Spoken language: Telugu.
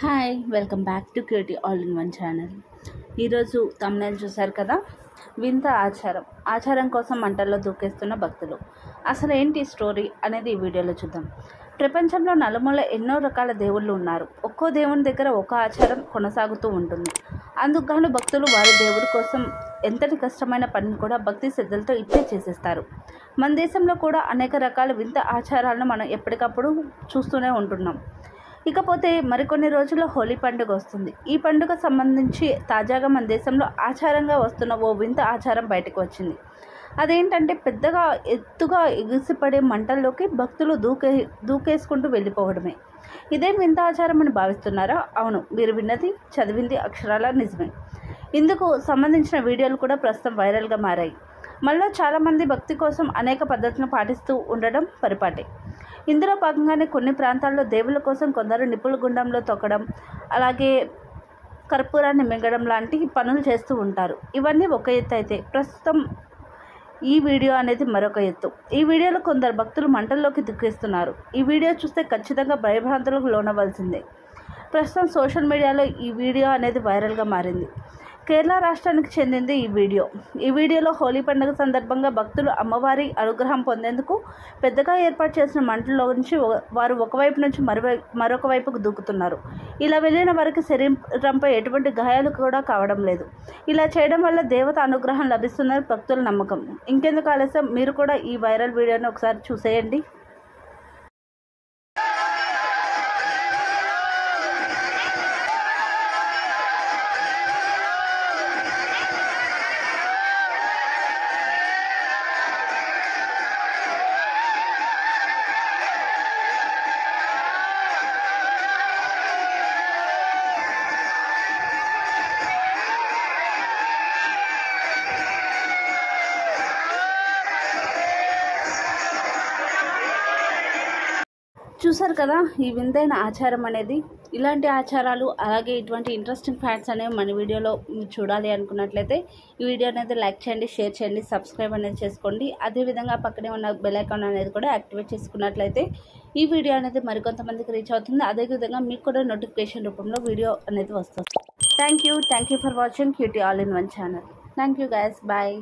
Hi welcome back to QT all in one channel. ఈరోజు తమ్నైల్ చూశారు కదా, వింత ఆచారం కోసం మంటల్లో దూకేస్తున్న భక్తులు. అసలు ఏంటి స్టోరీ అనేది ఈ వీడియోలో చూద్దాం. ప్రపంచంలో నలుమూల ఎన్నో రకాల దేవుళ్ళు ఉన్నారు. ఒక్కో దేవుని దగ్గర ఒక ఆచారం కొనసాగుతూ ఉంటుంది. అందుకు గాను భక్తులు వారి దేవుడి కోసం ఎంతటి కష్టమైన పనిని కూడా భక్తి శ్రద్ధలతో ఇట్టే చేసేస్తారు. మన దేశంలో కూడా అనేక రకాల వింత ఆచారాలను మనం ఎప్పటికప్పుడు చూస్తూనే ఉంటున్నాం. ఇకపోతే మరికొన్ని రోజుల్లో హోలీ పండుగ వస్తుంది. ఈ పండుగ సంబంధించి తాజాగా మన దేశంలో ఆచారంగా వస్తున్న ఓ వింత ఆచారం బయటకు వచ్చింది. అదేంటంటే పెద్దగా ఎత్తుగా ఎగిసిపడే మంటల్లోకి భక్తులు దూకేసుకుంటూ వెళ్ళిపోవడమే. ఇదేం వింత ఆచారం అని భావిస్తున్నారా? అవును, మీరు విన్నది చదివింది అక్షరాల నిజమే. ఇందుకు సంబంధించిన వీడియోలు కూడా ప్రస్తుతం వైరల్గా మారాయి. మళ్ళీ చాలామంది భక్తి కోసం అనేక పద్ధతులను పాటిస్తూ ఉండడం పరిపాటే. ఇందులో భాగంగానే కొన్ని ప్రాంతాల్లో దేవుళ్ళ కోసం కొందరు నిప్పుల గుండంలో తొక్కడం, అలాగే కర్పూరాన్ని మింగడం లాంటి పనులు చేస్తూ ఉంటారు. ఇవన్నీ ఒక ఎత్తు అయితే, ప్రస్తుతం ఈ వీడియో అనేది మరొక ఎత్తు. ఈ వీడియోలో కొందరు భక్తులు మంటల్లోకి దుఃఖిస్తున్నారు. ఈ వీడియో చూస్తే ఖచ్చితంగా భయభ్రాంతులకు లోనవలసిందే. ప్రస్తుతం సోషల్ మీడియాలో ఈ వీడియో అనేది వైరల్గా మారింది. కేరళ రాష్ట్రానికి చెందింది ఈ వీడియోలో హోలీ పండుగ సందర్భంగా భక్తులు అమ్మవారి అనుగ్రహం పొందేందుకు పెద్దగా ఏర్పాటు చేసిన మంటల్లో నుంచి వారు ఒకవైపు నుంచి మరొక వైపుకు దూకుతున్నారు. ఇలా వెళ్ళిన వారికి శరీరంపై ఎటువంటి గాయాలు కూడా కావడం లేదు. ఇలా చేయడం వల్ల దేవత అనుగ్రహం లభిస్తుందని భక్తుల నమ్మకం. ఇంకెందుకు ఆలస్యం, మీరు కూడా ఈ వైరల్ వీడియోని ఒకసారి చూసేయండి. చూసారు కదా ఈ వింతైన ఆచారం అనేది. ఇలాంటి ఆచారాలు అలాగే ఇటువంటి ఇంట్రెస్టింగ్ ఫ్యాక్ట్స్ అనేవి మన వీడియోలో మీరు చూడాలి అనుకున్నట్లయితే ఈ వీడియో అనేది లైక్ చేయండి, షేర్ చేయండి, సబ్స్క్రైబ్ అనేది చేసుకోండి. అదేవిధంగా పక్కనే ఉన్న బెల్ ఐకాన్ అనేది కూడా యాక్టివేట్ చేసుకున్నట్లయితే ఈ వీడియో అనేది మరికొంతమందికి రీచ్ అవుతుంది. అదేవిధంగా మీకు కూడా నోటిఫికేషన్ రూపంలో వీడియో అనేది వస్తుంది. Thank you for watching QT all in one channel. Thank you guys, bye.